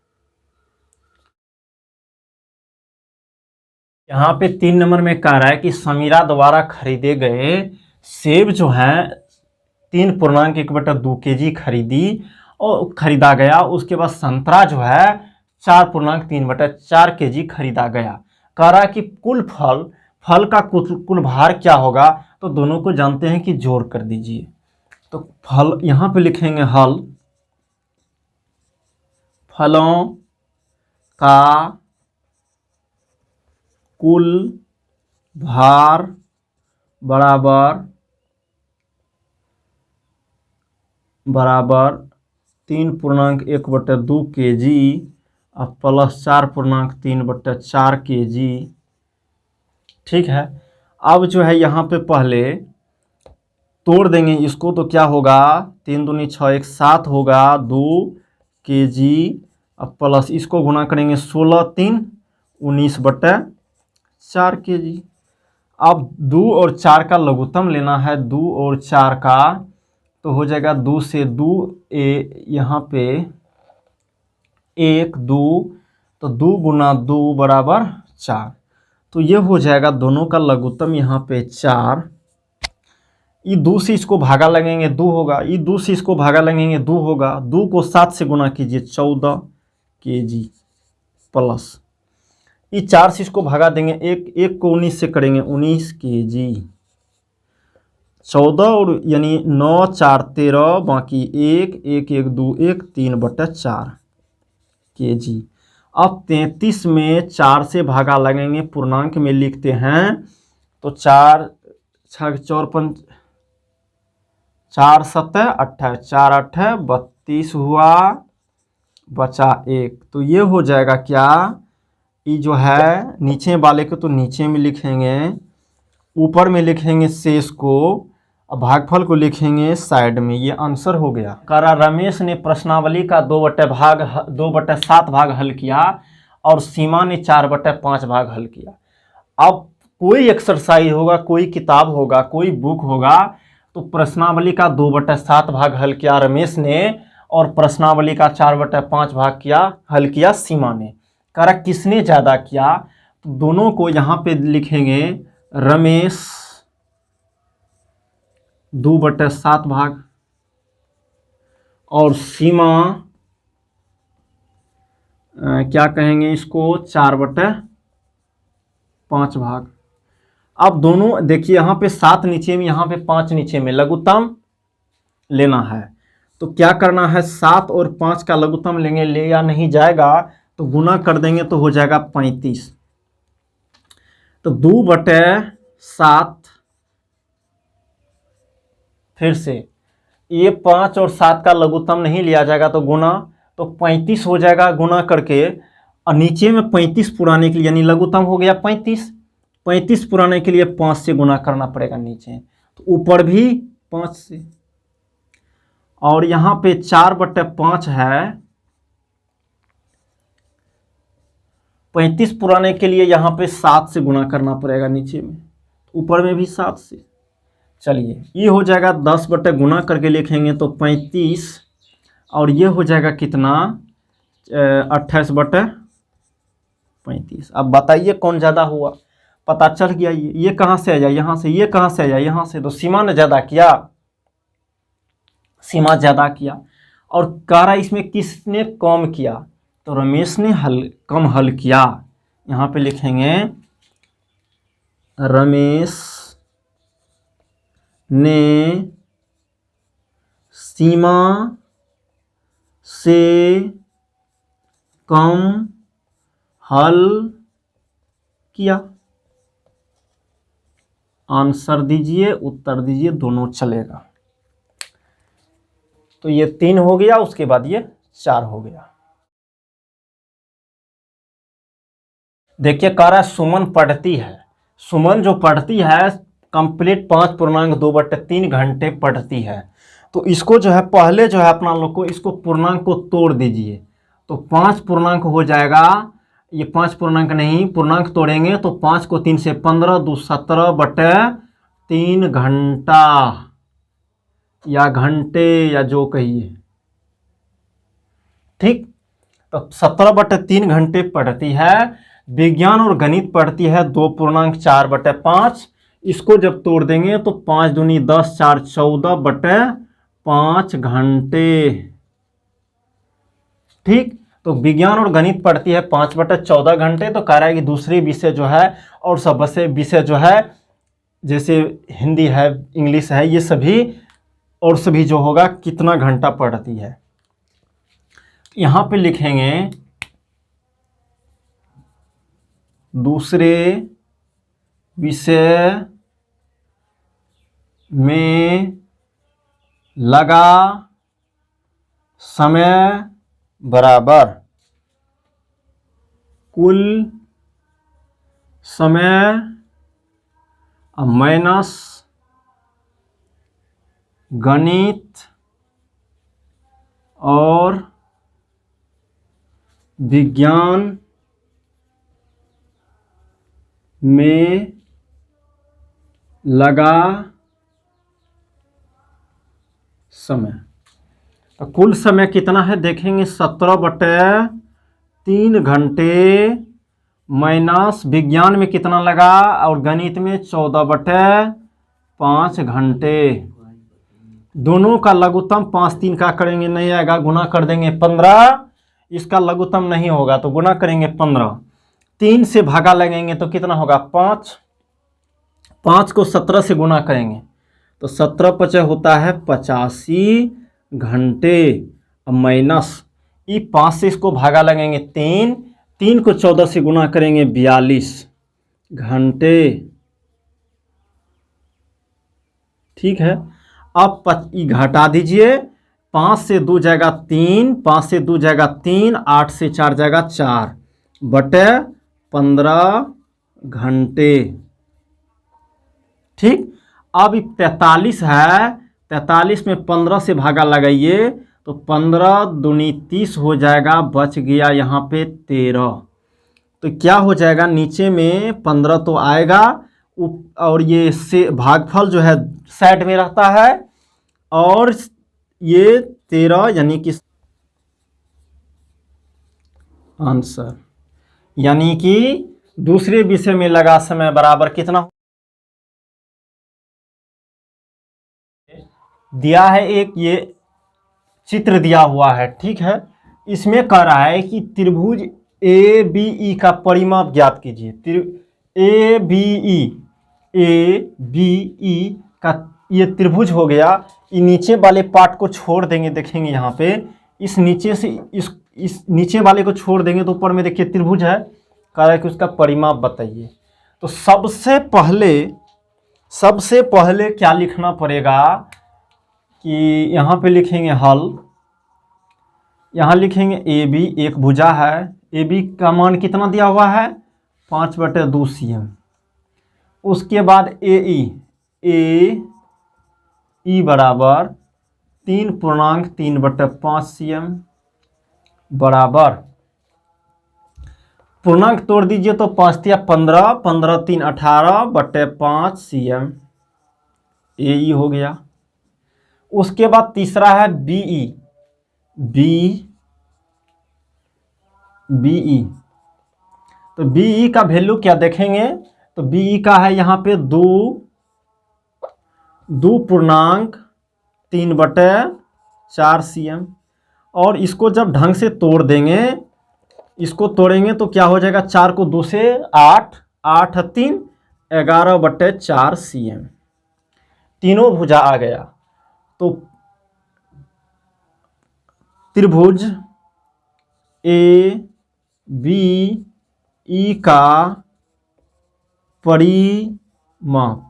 यहाँ पे 3 नंबर में कह रहा है कि समीरा द्वारा खरीदे गए सेब जो है 3.1/2 kg खरीदा गया। उसके बाद संतरा जो है 4.3/4 kg खरीदा गया। कह रहा है कि कुल फल का कुल भार क्या होगा, तो दोनों को जानते हैं कि जोड़ कर दीजिए। तो फल यहाँ पे लिखेंगे हल, फलों का कुल भार बराबर 3.1/2 kg प्लस 4.3/4 kg। ठीक है, अब जो है यहाँ पे पहले तोड़ देंगे इसको, तो क्या होगा, 3 दूनी 6, 1 7 होगा, 2 kg प्लस इसको गुना करेंगे 16 3 19/4 kg। अब 2 और 4 का लघुत्तम लेना है, 2 और 4 का, तो हो जाएगा 2 से 2 यहाँ पे 1 2, तो 2 गुना 2 बराबर 4, तो ये हो जाएगा दोनों का लघुत्तम यहाँ पे 4। ये 2 से इसको भागा लगेंगे 2 होगा, ये 2 से इसको भागा लगेंगे 2 होगा, 2 को 7 से गुना कीजिए 14 kg प्लस ये 4 से इसको भगा देंगे, एक को 19 से करेंगे 19 kg, 14 और यानी 9 4 13, बाकी 1 1 1 2 1 3/4 kg। अब 33 में 4 से भागा लगेंगे, पूर्णांक में लिखते हैं, तो 4 6 4 5 4 7 28, 4 8 32 हुआ, बचा 1, तो ये हो जाएगा क्या, ये जो है नीचे वाले को तो नीचे में लिखेंगे, ऊपर में लिखेंगे शेष को, और भागफल को लिखेंगे साइड में। ये आंसर हो गया। करा रमेश ने प्रश्नावली का 2/7 भाग हल किया और सीमा ने 4/5 भाग हल किया। अब कोई एक्सरसाइज होगा, कोई किताब होगा, कोई बुक होगा, तो प्रश्नावली का 2/7 भाग हल किया रमेश ने और प्रश्नावली का 4/5 भाग हल किया सीमा ने। करा किसने ज़्यादा किया, तो दोनों को यहाँ पे लिखेंगे, रमेश 2/7 भाग और सीमा क्या कहेंगे इसको 4/5 भाग। अब दोनों देखिए यहाँ पे 7 नीचे में, यहाँ पे 5 नीचे में, लघुत्तम लेना है, तो क्या करना है, 7 और 5 का लघुत्तम लेंगे, ले या नहीं जाएगा, तो गुना कर देंगे तो हो जाएगा 35। तो 2/7, फिर से ये 5 और 7 का लघुत्तम नहीं लिया जाएगा तो गुना, तो 35 हो जाएगा गुना करके, और नीचे में 35 पुराने के लिए यानी लघुत्तम हो गया 35। 35 पुराने के लिए 5 से गुना करना पड़ेगा नीचे, तो ऊपर भी 5 से, और यहाँ पे 4/5 है। 35 पुराने के लिए यहाँ पे 7 से गुना करना पड़ेगा नीचे में, ऊपर में भी 7 से। चलिए ये हो जाएगा 10 बटे गुना करके लिखेंगे तो 35, और ये हो जाएगा कितना 28/35। अब बताइए कौन ज़्यादा हुआ, पता चल गया। ये कहाँ से आ जाए, यहाँ से, ये कहाँ से आ जाए, यहाँ से, तो सीमा ने ज़्यादा किया, सीमा ज़्यादा किया। और कारा इसमें किसने कम किया, तो रमेश ने कम हल किया। यहाँ पे लिखेंगे रमेश ने सीमा से कम हल किया। आंसर दीजिए, उत्तर दीजिए, दोनों चलेगा। तो ये 3 हो गया, उसके बाद ये 4 हो गया। देखिए कह रहा है सुमन पढ़ती है। सुमन जो पढ़ती है कंप्लीट 5.2/3 घंटे पढ़ती है। तो इसको जो है पहले जो है अपना लोग को इसको पूर्णांक को तोड़ दीजिए, तो 5 पूर्णांक हो जाएगा। ये 5 पूर्णांक नहीं, पूर्णांक तोड़ेंगे तो 5 को 3 से 15, 2 17/3 घंटा या घंटे या जो कहिए, ठीक। तो 17/3 घंटे पढ़ती है। विज्ञान और गणित पढ़ती है 2.4/5। इसको जब तोड़ देंगे तो 5 दूनी 10, 4 14/5 घंटे, ठीक। तो विज्ञान और गणित पढ़ती है 5/14 घंटे। तो कह रहा है कि दूसरे विषय जो है और सब विषय जो है जैसे हिंदी है, इंग्लिश है, ये सभी और सभी जो होगा कितना घंटा पढ़ती है। यहाँ पे लिखेंगे दूसरे विषय में लगा समय बराबर कुल समय माइनस गणित और विज्ञान में लगा समय। तो कुल समय कितना है देखेंगे, 17/3 घंटे माइनस विज्ञान में कितना लगा और गणित में 14/5 घंटे। दोनों का लघुत्तम 5 3 का करेंगे नहीं आएगा, गुना कर देंगे 15। इसका लघुत्तम नहीं होगा तो गुना करेंगे 15। 3 से भागा लगेंगे तो कितना होगा 5। 5 को 17 से गुना करेंगे तो 17×5 होता है 85 घंटे। अब माइनस ये 5 से इसको भागा लगेंगे 3। 3 को 14 से गुना करेंगे 42 घंटे, ठीक है। अब घटा दीजिए, 5 से 2 जाएगा 3, 5 से 2 जाएगा 3, 8 से 4 जाएगा 4/15 घंटे, ठीक। अब 43 है, 43 में 15 से भागा लगाइए तो 15 दूनी 30 हो जाएगा, बच गया यहाँ पे 13। तो क्या हो जाएगा, नीचे में 15 तो आएगा और ये से भागफल जो है साइड में रहता है और ये 13 यानी कि आंसर, यानी कि दूसरे विषय में लगा समय बराबर कितना दिया है। एक ये चित्र दिया हुआ है, ठीक है। इसमें कह रहा है कि त्रिभुज ABE का परिमाप ज्ञात कीजिए। ABE का ये त्रिभुज हो गया। ये नीचे वाले पार्ट को छोड़ देंगे, देखेंगे यहाँ पे इस नीचे से इस नीचे वाले को छोड़ देंगे तो ऊपर में देखिए त्रिभुज है, कह रहा है कि उसका परिमाप बताइए। तो सबसे पहले क्या लिखना पड़ेगा कि यहाँ पे लिखेंगे हल, यहाँ लिखेंगे ए बी, एक भुजा है, ए बी का मान कितना दिया हुआ है 5/2 cm। उसके बाद ए ई बराबर 3.3/5 cm बराबर, पूर्णांक तोड़ दीजिए तो 5 या 15, 15 3 18/5 cm ए ई हो गया। उसके बाद तीसरा है बीई, बीई तो बीई का वैल्यू क्या देखेंगे, तो बीई का है यहाँ पे 2.3/4 cm। और इसको जब ढंग से तोड़ देंगे, इसको तोड़ेंगे तो क्या हो जाएगा, 4 को 2 से 8, 8 3 11/4 cm। तीनों भुजा आ गया। तो त्रिभुज ए बी ई का परिमाप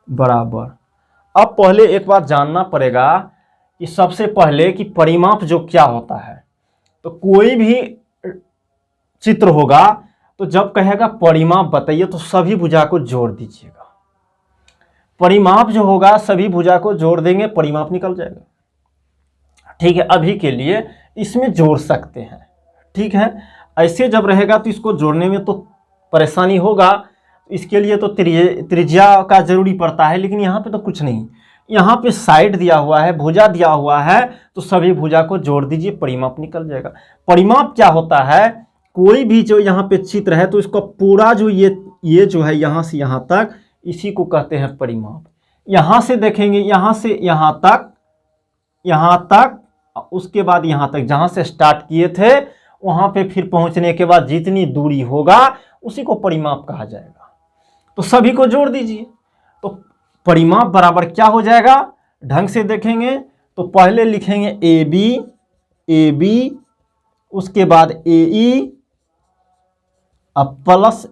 बराबर। अब पहले एक बात जानना पड़ेगा कि सबसे पहले कि परिमाप जो क्या होता है। तो कोई भी चित्र होगा तो जब कहेगा परिमाप बताइए तो सभी भुजा को जोड़ दीजिएगा। परिमाप जो होगा सभी भुजा को जोड़ देंगे, परिमाप निकल जाएगा। ठीक है, अभी के लिए इसमें जोड़ सकते हैं। ठीक है, ऐसे जब रहेगा तो इसको जोड़ने में तो परेशानी होगा, इसके लिए तो त्रिज्या का जरूरी पड़ता है। लेकिन यहाँ पे तो कुछ नहीं, यहाँ पे साइड दिया हुआ है, भुजा दिया हुआ है, तो सभी भुजा को जोड़ दीजिए, परिमाप निकल जाएगा। परिमाप क्या होता है, कोई भी जो यहाँ पे चित्र है तो इसको पूरा जो ये जो है यहाँ से यहाँ तक, इसी को कहते हैं परिमाप। यहाँ से देखेंगे, यहाँ से यहाँ तक, उसके बाद यहाँ तक, जहाँ से स्टार्ट किए थे वहाँ पे फिर पहुँचने के बाद जितनी दूरी होगा उसी को परिमाप कहा जाएगा। तो सभी को जोड़ दीजिए तो परिमाप बराबर क्या हो जाएगा, ढंग से देखेंगे तो पहले लिखेंगे ए बी, उसके बाद ए ई प्लस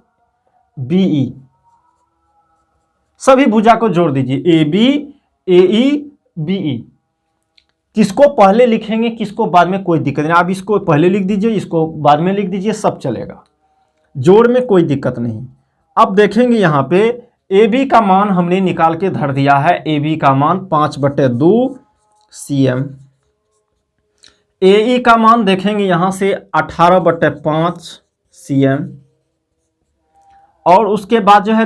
बी ई, सभी भुजा को जोड़ दीजिए, A B A E B E. किसको पहले लिखेंगे किसको बाद में कोई दिक्कत नहीं, आप इसको पहले लिख दीजिए, इसको बाद में लिख दीजिए, सब चलेगा, जोड़ में कोई दिक्कत नहीं। अब देखेंगे यहाँ पे ए बी का मान हमने निकाल के धर दिया है, ए बी का मान 5/2 cm। ए ई का मान देखेंगे यहाँ से 18/5 cm। और उसके बाद जो है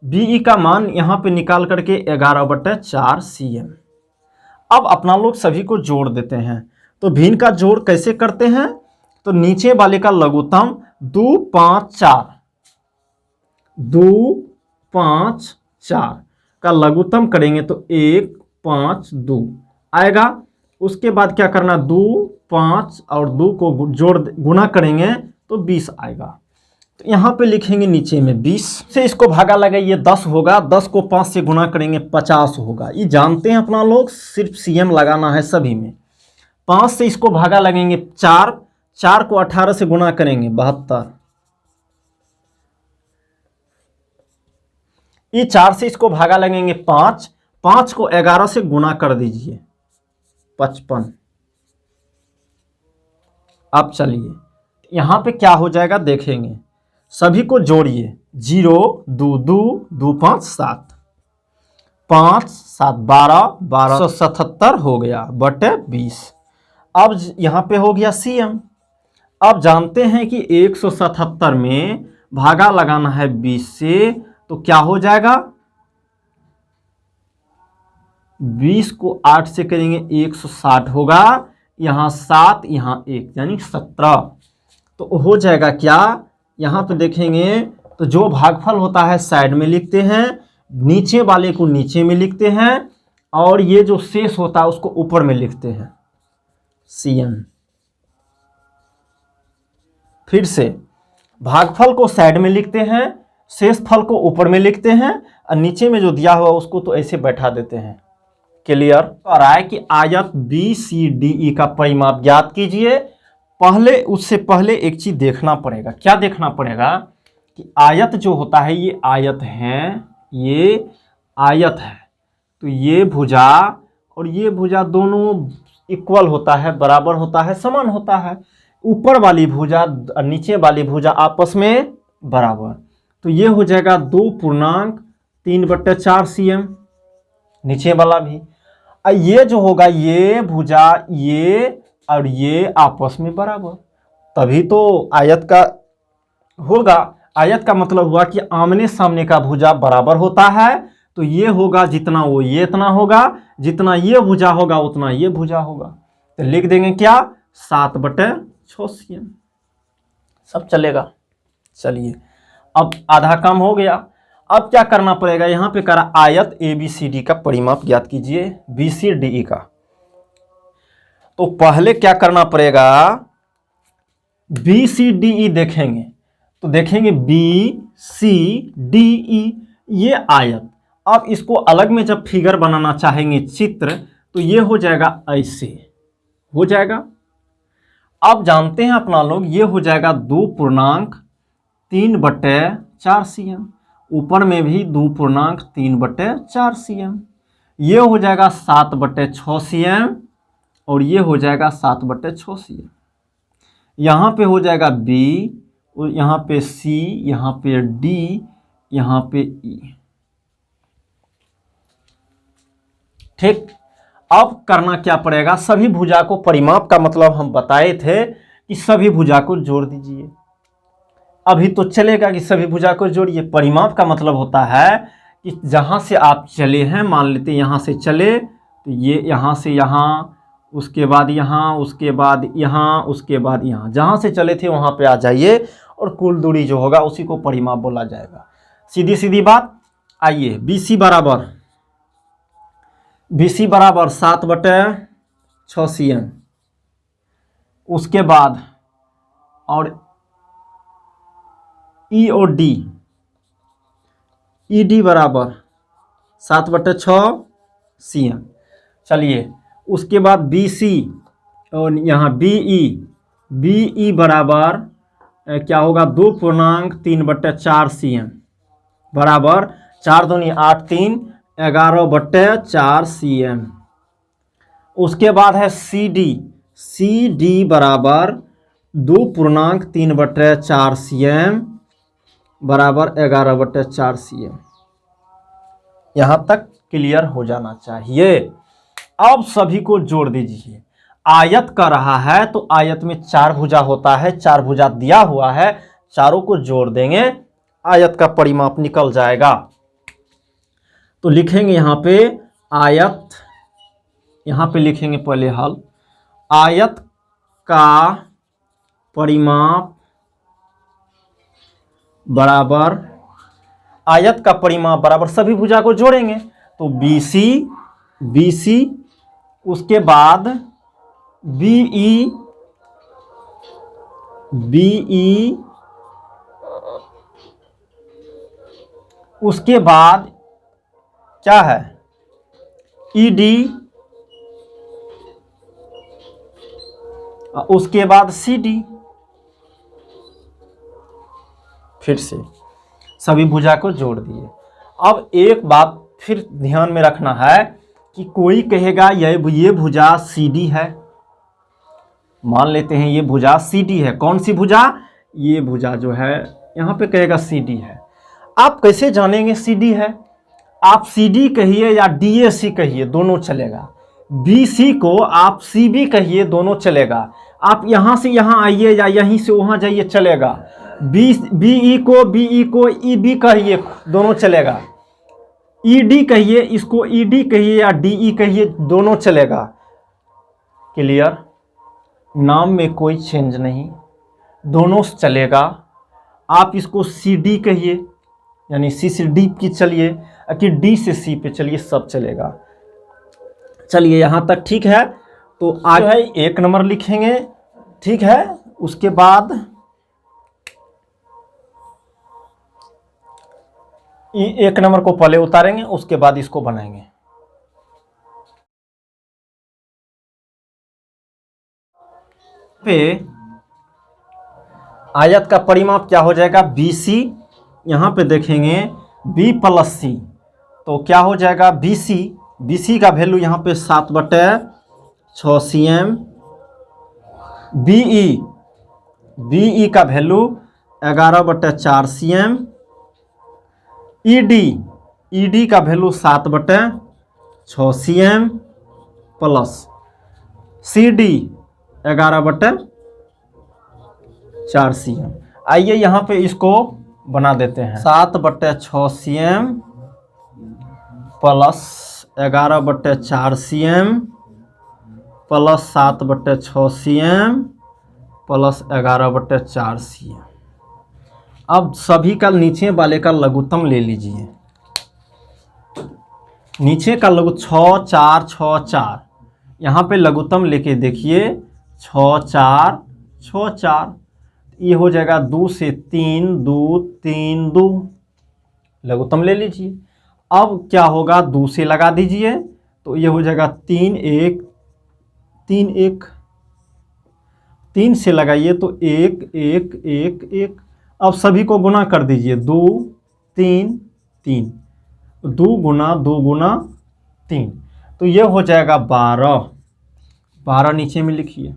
बीई का मान यहाँ पे निकाल करके 11/4 cm। अब अपना लोग सभी को जोड़ देते हैं। तो भिन्न का जोड़ कैसे करते हैं, तो नीचे वाले का लघुत्तम 2 5 4 का लघुत्तम करेंगे तो 1 5 2 आएगा। उसके बाद क्या करना, 2 5 और 2 को गुणा करेंगे तो 20 आएगा। तो यहाँ पे लिखेंगे नीचे में 20 से इसको भागा लगाइए 10 होगा, 10 को 5 से गुणा करेंगे 50 होगा। ये जानते हैं अपना लोग, सिर्फ सीएम लगाना है सभी में। 5 से इसको भागा लगेंगे 4, 4 को 18 से गुणा करेंगे 72। ये 4 से इसको भागा लगेंगे 5, 5 को 11 से गुणा कर दीजिए 55। अब चलिए यहाँ पे क्या हो जाएगा देखेंगे, सभी को जोड़िए, 0 2 2 2 5 7, 5 7 12, 1277 हो गया बटे 20। अब यहाँ पे हो गया सीएम। अब जानते हैं कि 177 में भागा लगाना है 20 से, तो क्या हो जाएगा, 20 को 8 से करेंगे 160 होगा, यहाँ 7 यहाँ 1 यानी 17। तो हो जाएगा क्या, यहाँ पे देखेंगे तो जो भागफल होता है साइड में लिखते हैं, नीचे वाले को नीचे में लिखते हैं, और ये जो शेष होता है उसको ऊपर में लिखते हैं सीएम। फिर से भागफल को साइड में लिखते हैं, शेष फल को ऊपर में लिखते हैं, और नीचे में जो दिया हुआ उसको तो ऐसे बैठा देते हैं क्लियर। कह रहा है कि आयत BCDE का परिमाप ज्ञात कीजिए। उससे पहले एक चीज देखना पड़ेगा। क्या देखना पड़ेगा कि आयत जो होता है ये आयत है, ये आयत है, तो ये भुजा और ये भुजा दोनों इक्वल होता है, बराबर होता है, समान होता है। ऊपर वाली भुजा और नीचे वाली भुजा आपस में बराबर, तो ये हो जाएगा 2.3/4 cm। नीचे वाला भी ये जो होगा, ये भुजा ये और ये आपस में बराबर, तभी तो आयत का होगा। आयत का मतलब हुआ कि आमने सामने का भुजा बराबर होता है, तो ये होगा जितना वो ये इतना होगा, जितना ये भुजा होगा उतना ये भुजा होगा। तो लिख देंगे क्या, 7/6 cm। सब चलेगा। चलिए, अब आधा काम हो गया। अब क्या करना पड़ेगा, यहां पे करा आयत ABCD का परिमाप ज्ञात कीजिए, BCDE का। तो पहले क्या करना पड़ेगा, BCDE देखेंगे, तो देखेंगे BCDE ये आयत। अब इसको अलग में जब फिगर बनाना चाहेंगे, चित्र, तो ये हो जाएगा, ऐसे हो जाएगा। अब जानते हैं अपना लोग, ये हो जाएगा 2.3/4 cm। ऊपर में भी 2.3/4 cm। ये हो जाएगा 7/6 cm और ये हो जाएगा 7/6 cm। यहाँ पे हो जाएगा B, यहाँ पे C, यहाँ पे D, यहाँ पे E। ठीक। अब करना क्या पड़ेगा, सभी भुजा को, परिमाप का मतलब हम बताए थे कि सभी भुजा को जोड़ दीजिए। अभी तो चलेगा कि सभी भुजा को जोड़िए। परिमाप का मतलब होता है कि जहां से आप चले हैं, मान लेते हैं यहां से चले, तो ये यहां से यहां, उसके बाद यहाँ, उसके बाद यहाँ, उसके बाद यहाँ, जहाँ से चले थे वहाँ पे आ जाइए और कुल दूरी जो होगा उसी को परिमाप बोला जाएगा। सीधी सीधी बात। आइए, BC बराबर 7/6 cm। उसके बाद और E और D, ED बराबर 7/6 cm। चलिए, उसके बाद BC और यहाँ BE बराबर क्या होगा, 2.3/4 cm बराबर 4 दूनी 8, 3 11/4 cm। उसके बाद है CD बराबर 2.3/4 cm बराबर 11/4 cm। यहाँ तक क्लियर हो जाना चाहिए। अब सभी को जोड़ दीजिए। आयत का रहा है तो आयत में 4 भुजा होता है, 4 भुजा दिया हुआ है, चारों को जोड़ देंगे, आयत का परिमाप निकल जाएगा। तो लिखेंगे यहाँ पे आयत, यहाँ पे लिखेंगे पहले हल, आयत का परिमाप बराबर, आयत का परिमाप बराबर सभी भुजा को जोड़ेंगे, तो BC, उसके बाद BE, उसके बाद क्या है, ED, उसके बाद CD। फिर से सभी भुजा को जोड़ दिए। अब एक बात फिर ध्यान में रखना है कि कोई कहेगा ये भुजा CD है। मान लेते हैं ये भुजा CD है। कौन सी भुजा, ये भुजा जो है यहाँ पे कहेगा CD है। आप कैसे जानेंगे CD है, आप CD कहिए या DAC कहिए, दोनों चलेगा। BC को आप CB कहिए, दोनों चलेगा। आप यहाँ से यहाँ आइए या यहीं से वहाँ जाइए, चलेगा। BE को EB कहिए, दोनों चलेगा। ED कहिए, इसको ED कहिए या DE कहिए, दोनों चलेगा। क्लियर। नाम में कोई चेंज नहीं, दोनों चलेगा। आप इसको CD कहिए, यानी C से D की चलिए, कि D से C पे चलिए, सब चलेगा। चलिए यहाँ तक ठीक है। तो आज है 1 नंबर लिखेंगे, ठीक है। उसके बाद 1 नंबर को पहले उतारेंगे, उसके बाद इसको बनाएंगे। पे आयत का परिमाप क्या हो जाएगा, BC। यहाँ पे देखेंगे B + C, तो क्या हो जाएगा BC का वैल्यू यहाँ पे 7/6 cm। BE का वैल्यू 11/4 cm। ED का value 7/6 cm plus CD 11/4 cm। आइए यहाँ पे इसको बना देते हैं। 7/6 cm plus 11/4 cm plus 7/6 cm plus 11/4 cm। अब सभी का नीचे वाले का लघुत्तम ले लीजिए। नीचे का लघु 6 4 6 4, यहाँ पे लघुत्तम लेके देखिए 6 4 6 4, ये हो जाएगा 2 से 3 2 3 2, लघुत्तम ले लीजिए। अब क्या होगा, 2 से लगा दीजिए तो ये हो जाएगा 3 1 3 1, 3 से लगाइए तो 1 1 1 1। अब सभी को गुना कर दीजिए, 2 3 3, 2 गुना 2 गुना 3, तो ये हो जाएगा 12। 12 नीचे में लिखिए,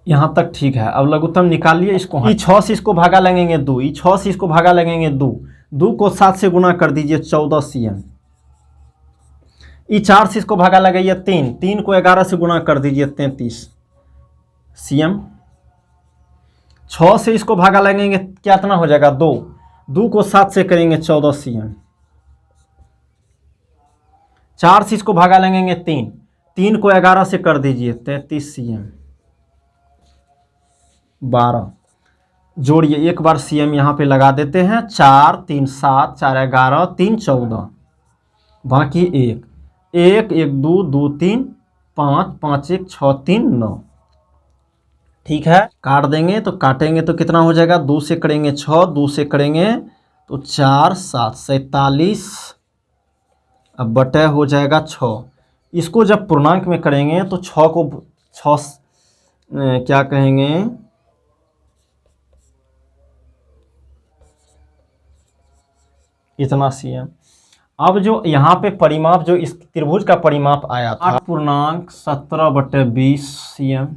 यहाँ तक ठीक है। अब लघुत्तम निकालिए इसको। ये 6 से इसको भागा लगेंगे 2, ये 6 से इसको भागा लगेंगे 2, 2 को 7 से गुना कर दीजिए 14 cm। ये 4 से इसको भागा लगाइए 3, 3 को 11 से गुना कर दीजिए 33 cm। 6 से इसको भागा लगेंगे क्या इतना हो जाएगा 2, 2 को 7 से करेंगे 14 cm। 4 से इसको भागा लगेंगे 3, 3 को 11 से कर दीजिए 33 cm। 12 जोड़िए, एक बार cm यहाँ पे लगा देते हैं। 4 3 7, 4 11, 3 14, बाकी 1 1 1 2 2 3 5 5 1 6 3 9। ठीक है, काट देंगे तो काटेंगे तो कितना हो जाएगा, 2 से करेंगे 6, 2 से करेंगे तो 4 7 47, अब बटे हो जाएगा 6। इसको जब पूर्णांक में करेंगे तो 6 को 6 क्या कहेंगे, इतना cm। अब जो यहाँ पे परिमाप, जो इस त्रिभुज का परिमाप आया था 8.17/20 cm,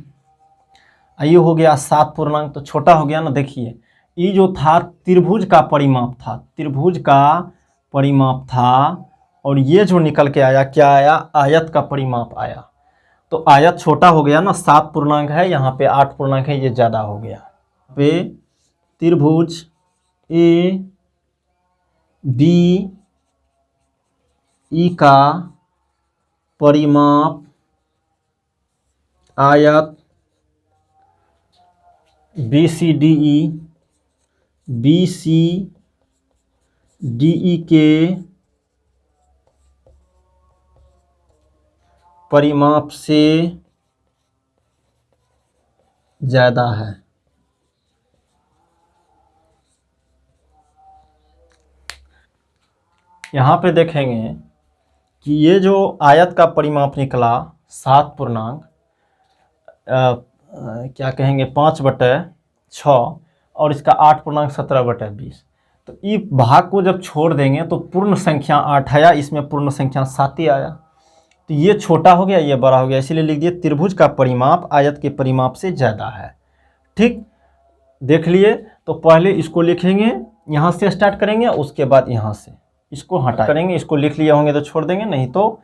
ये हो गया 7 पूर्णांक, तो छोटा हो गया ना। देखिए ये जो था त्रिभुज का परिमाप था, त्रिभुज का परिमाप था, और ये जो निकल के आया क्या आया, आयत का परिमाप आया। तो आयत छोटा हो गया ना, 7 पूर्णांक है, यहाँ पे 8 पूर्णांक है, ये ज़्यादा हो गया। पे त्रिभुज ए बी ई का परिमाप आयत BCDE BCDE के परिमाप से ज़्यादा है। यहाँ पे देखेंगे कि ये जो आयत का परिमाप निकला 7 पूर्णांक क्या कहेंगे 5/6, और इसका 8 पूर्णांक 17/20, तो ये भाग को जब छोड़ देंगे तो पूर्ण संख्या 8 आया, इसमें पूर्ण संख्या 7 ही आया। तो ये छोटा हो गया, ये बड़ा हो गया, इसलिए लिख दिए त्रिभुज का परिमाप आयत के परिमाप से ज़्यादा है। ठीक, देख लिए। तो पहले इसको लिखेंगे, यहाँ से स्टार्ट करेंगे, उसके बाद यहाँ से इसको हटा करेंगे। इसको लिख लिए होंगे तो छोड़ देंगे, नहीं तो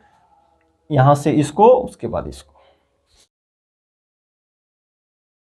यहाँ से इसको, उसके बाद इसको।